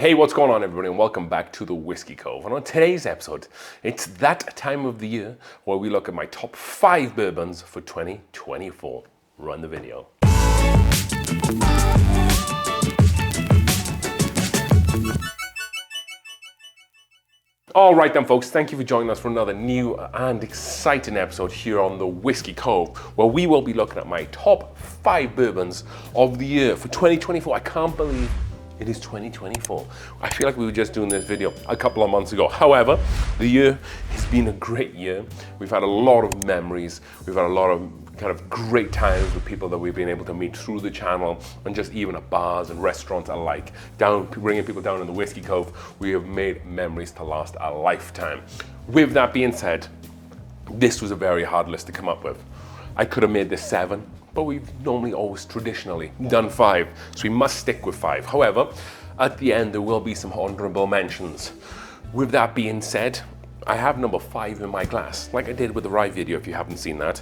Hey, what's going on everybody, and welcome back to the Whiskey Cove. And on today's episode, it's that time of the year where we look at my top 5 bourbons for 2024. Run the video. All right then folks, thank you for joining us for another new and exciting episode here on the Whiskey Cove, where we will be looking at my top 5 bourbons of the year for 2024. I can't believe it is 2024. I feel like we were just doing this video a couple of months ago. However, the year has been a great year. We've had a lot of memories. We've had a lot of kind of great times with people that we've been able to meet through the channel and just even at bars and restaurants alike. Bringing people down in the Whiskey Cove, we have made memories to last a lifetime. With that being said, this was a very hard list to come up with. I could have made this 7, but we've normally always traditionally done 5, so we must stick with 5. However, at the end there will be some honorable mentions. With that being said, I have number 5 in my glass, like I did with the rye video if you haven't seen that.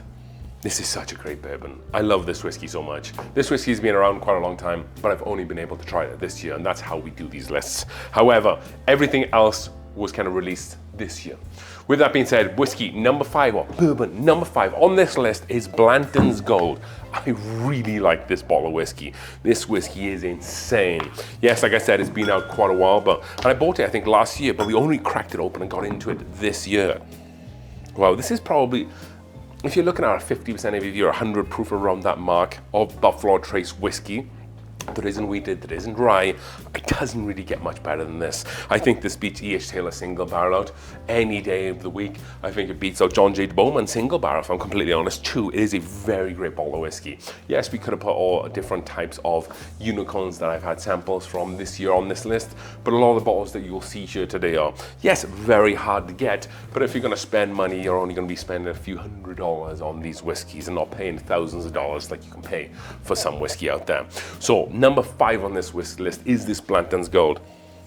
This is such a great bourbon. I love this whiskey so much. This whiskey has been around quite a long time, but I've only been able to try it this year, and that's how we do these lists. However, everything else was kind of released this year. With that being said, whiskey number 5, or bourbon number 5 on this list is Blanton's Gold. I really like this bottle of whiskey. This whiskey is insane. Yes, like I said, it's been out quite a while, and I bought it I think last year, but we only cracked it open and got into it this year. Wow, this is probably, if you're looking at a 50% ABV or 100 proof around that mark of Buffalo Trace whiskey, that isn't wheated, that isn't rye, it doesn't really get much better than this. I think this beats E.H. Taylor single barrel out any day of the week. I think it beats out John J. Bowman single barrel, if I'm completely honest too. It is a very great bottle of whiskey. Yes, we could have put all different types of unicorns that I've had samples from this year on this list, but a lot of the bottles that you'll see here today are, yes, very hard to get, but if you're gonna spend money, you're only gonna be spending a few $100s on these whiskeys and not paying thousands of dollars like you can pay for some whiskey out there. So number 5 on this whiskey list is this Blanton's Gold.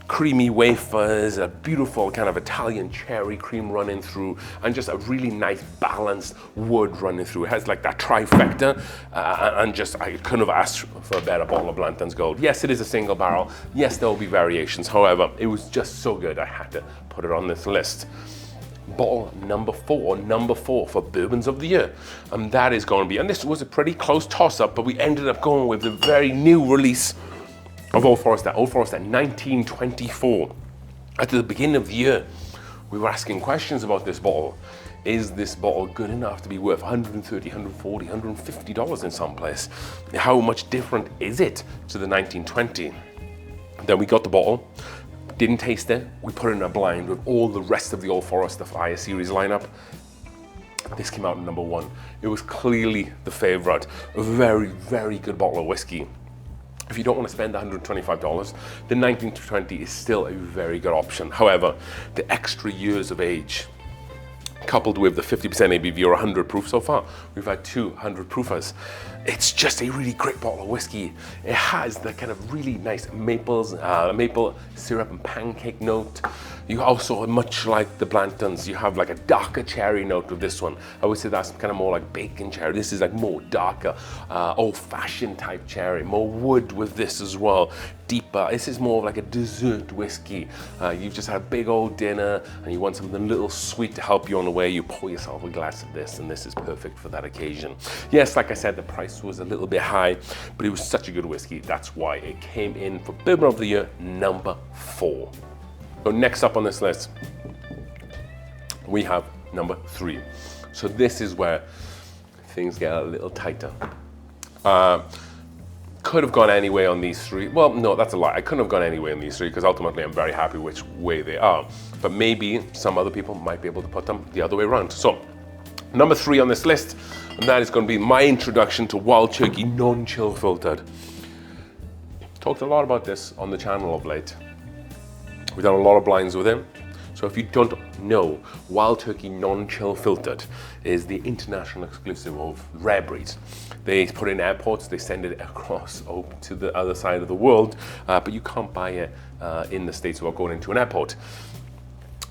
Creamy wafers, a beautiful kind of Italian cherry cream running through, and just a really nice balanced wood running through. It has like that trifecta, and just I couldn't have asked for a better bottle of Blanton's Gold. Yes, it is a single barrel. Yes, there will be variations. However, it was just so good I had to put it on this list. Bottle number 4 for Bourbons of the Year, and that is going to be, and this was a pretty close toss-up, but we ended up going with the very new release of Old Forester 1924. At the beginning of the year, we were asking questions about this bottle. Is this bottle good enough to be worth $130, $140, $150 in some place? How much different is it to the 1920? Then we got the bottle. Didn't taste it. We put it in a blind with all the rest of the Old Forester Fire series lineup. This came out at number 1. It was clearly the favorite. A very, very good bottle of whiskey. If you don't want to spend $125, the 1920 is still a very good option. However, the extra years of age, coupled with the 50% ABV or 100 proof so far, we've had 200 proofers. It's just a really great bottle of whiskey. It has the kind of really nice maple syrup and pancake note. You also, much like the Blantons, you have like a darker cherry note with this one. I would say that's kind of more like bacon cherry. This is like more darker, old-fashioned type cherry, more wood with this as well. Deeper. This is more of like a dessert whiskey. You've just had a big old dinner and you want something a little sweet to help you on the way. You pour yourself a glass of this, and this is perfect for that occasion. Yes, like I said, the price was a little bit high, but it was such a good whiskey. That's why it came in for Bourbon of the Year number 4. So next up on this list, we have number 3. So this is where things get a little tighter. Could have gone anyway on these 3. Well, no, that's a lie. I couldn't have gone anyway on these 3 because ultimately I'm very happy which way they are. But maybe some other people might be able to put them the other way around. So number 3 on this list, and that is going to be my introduction to Wild Turkey non-chill filtered. Talked a lot about this on the channel of late. We've done a lot of blinds with him. So if you don't know, Wild Turkey non-chill filtered is the international exclusive of rare breeds. They put it in airports, they send it across to the other side of the world, but you can't buy it in the States without going into an airport.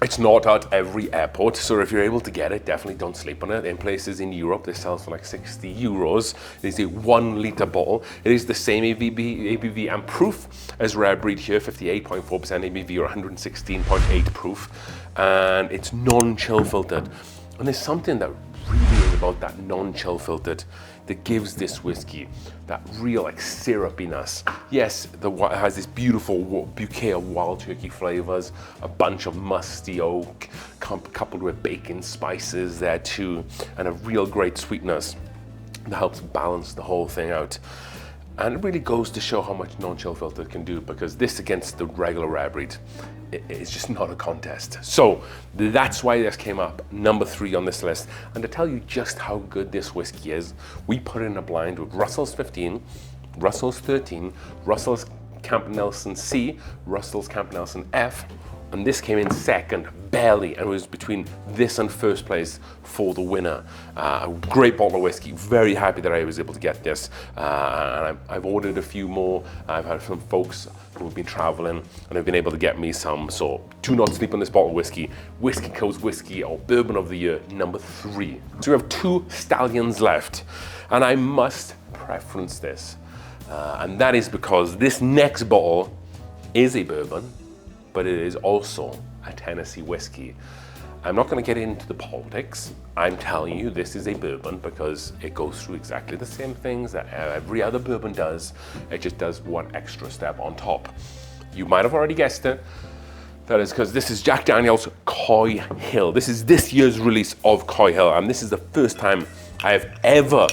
It's not at every airport, so if you're able to get it, definitely don't sleep on it. In places in Europe, this sells for like 60 euros. It is a 1 litre bottle. It is the same ABV and proof as Rare Breed here, 58.4% ABV or 116.8 proof. And it's non-chill filtered. And there's something that really is about that non-chill filtered that gives this whiskey that real like syrupiness. Yes, it has this beautiful bouquet of wild turkey flavors, a bunch of musty oak, coupled with bacon spices there too, and a real great sweetness that helps balance the whole thing out. And it really goes to show how much non-chill filter can do, because this against the regular Rare Breed, it's just not a contest. So that's why this came up number 3 on this list. And to tell you just how good this whiskey is, we put in a blind with Russell's 15, Russell's 13, Russell's Camp Nelson C, Russell's Camp Nelson F, and this came in second, barely, and it was between this and first place for the winner. A great bottle of whiskey, very happy that I was able to get this. And I've ordered a few more. I've had some folks who have been traveling and have been able to get me some, so do not sleep on this bottle of whiskey. Whiskey Cove's Whiskey, or Bourbon of the Year, number 3. So we have 2 stallions left, and I must preference this. And that is because this next bottle is a bourbon, but it is also a Tennessee whiskey. I'm not going to get into the politics. I'm telling you this is a bourbon because it goes through exactly the same things that every other bourbon does. It just does one extra step on top. You might have already guessed it. That is because this is Jack Daniel's Coy Hill. This is this year's release of Coy Hill, and this is the first time I have ever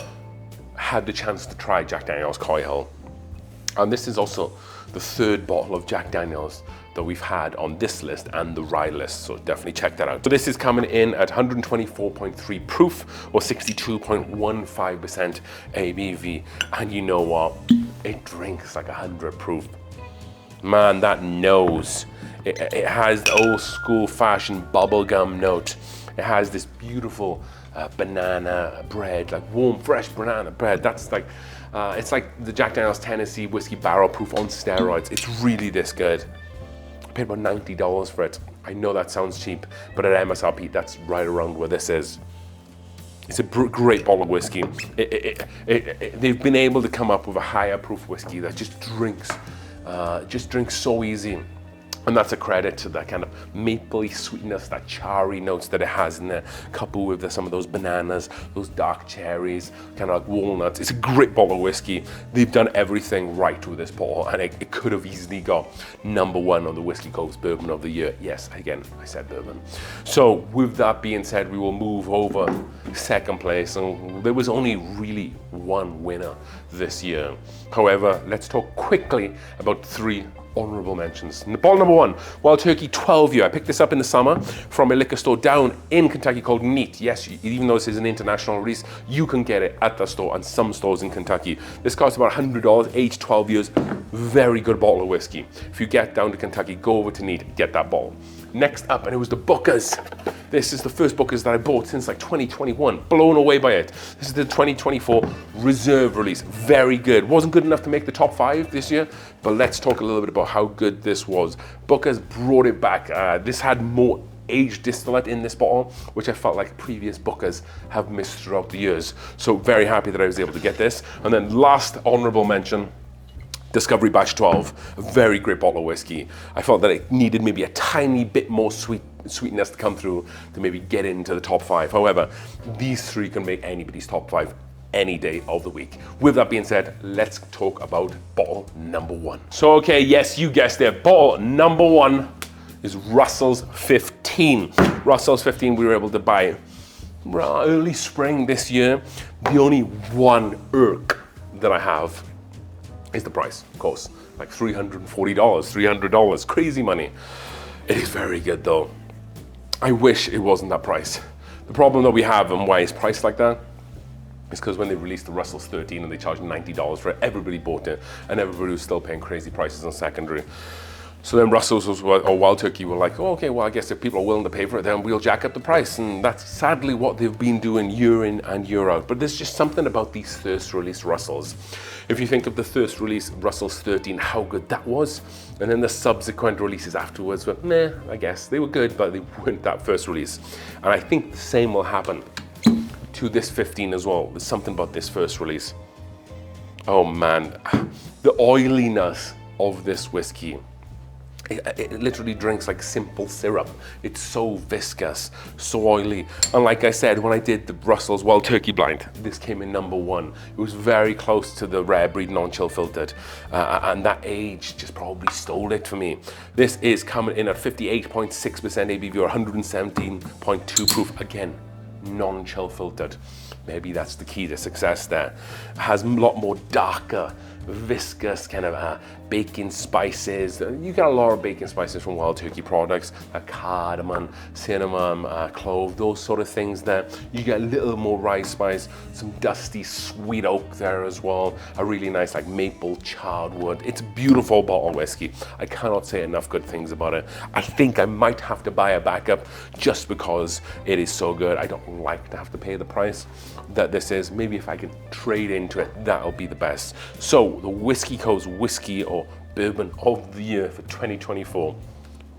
had the chance to try Jack Daniel's Coy Hill. And this is also the 3rd bottle of Jack Daniel's that we've had on this list and the rye list, so definitely check that out. So this is coming in at 124.3 proof or 62.15% ABV, and you know what? It drinks like 100 proof. Man, that nose. It has the old school fashioned bubblegum note. It has this beautiful banana bread, like warm, fresh banana bread. That's like, it's like the Jack Daniel's Tennessee Whiskey Barrel Proof on steroids. It's really this good. I paid about $90 for it. I know that sounds cheap, but at MSRP, that's right around where this is. It's a great bottle of whiskey. They've been able to come up with a higher proof whiskey that just drinks so easy. And that's a credit to that kind of mapley sweetness, that charry notes that it has in there, coupled with some of those bananas, those dark cherries, kind of like walnuts. It's a great bottle of whiskey. They've done everything right with this bottle, and it could have easily got number 1 on the Whiskey Cove's Bourbon of the Year. Yes, again, I said bourbon. So with that being said, we will move over second place, and there was only really 1 winner this year. However, let's talk quickly about 3 honorable mentions. Bottle number 1, Wild Turkey 12 year. I picked this up in the summer from a liquor store down in Kentucky called Neat. Yes, even though this is an international release, you can get it at the store and some stores in Kentucky. This costs about $100, aged 12 years. Very good bottle of whiskey. If you get down to Kentucky, go over to Neat, get that bottle. Next up, and it was the Booker's. This is the first Booker's that I bought since like 2021. Blown away by it. This is the 2024 Reserve release. Very good. Wasn't good enough to make the top 5 this year, but let's talk a little bit about how good this was. Booker's brought it back. This had more aged distillate in this bottle, which I felt like previous Bookers have missed throughout the years. So very happy that I was able to get this. And then last honorable mention, Discovery Batch 12, a very great bottle of whiskey. I felt that it needed maybe a tiny bit more sweetness to come through to maybe get into the top 5. However, these 3 can make anybody's top 5 any day of the week. With that being said, let's talk about bottle number 1. So, okay, yes, you guessed it. Bottle number 1 is Russell's 15. Russell's 15 we were able to buy early spring this year. The only one irk that I have is the price, of course, like $340, $300, crazy money. It is very good though. I wish it wasn't that price. The problem that we have and why it's priced like that is because when they released the Russell's 13 and they charged $90 for it, everybody bought it and everybody was still paying crazy prices on secondary. So then Russell's or Wild Turkey were like, oh, okay, well, I guess if people are willing to pay for it, then we'll jack up the price. And that's sadly what they've been doing year in and year out. But there's just something about these first release Russells. If you think of the first release, Russell's 13, how good that was. And then the subsequent releases afterwards were, meh, I guess. They were good, but they weren't that first release. And I think the same will happen to this 15 as well. There's something about this first release. Oh man, the oiliness of this whiskey. It literally drinks like simple syrup. It's so viscous, so oily. And like I said, when I did the Russell's Wild Turkey blind, this came in #1. It was very close to the rare breed non-chill filtered. And that age just probably stole it for me. This is coming in at 58.6% ABV or 117.2 proof. Again, non-chill filtered. Maybe that's the key to success there. It has a lot more darker, viscous kind of baking spices. You get a lot of baking spices from Wild Turkey products, cardamom, cinnamon, clove, those sort of things there. You get a little more rice spice, some dusty sweet oak there as well. A really nice like maple charred wood. It's a beautiful bottle of whiskey. I cannot say enough good things about it. I think I might have to buy a backup just because it is so good. I don't like to have to pay the price that this is. Maybe if I can trade into it, that'll be the best. So the Whiskey Cove's whiskey or bourbon of the year for 2024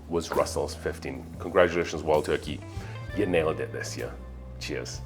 was Russell's 15. Congratulations, Wild Turkey. You nailed it this year. Cheers.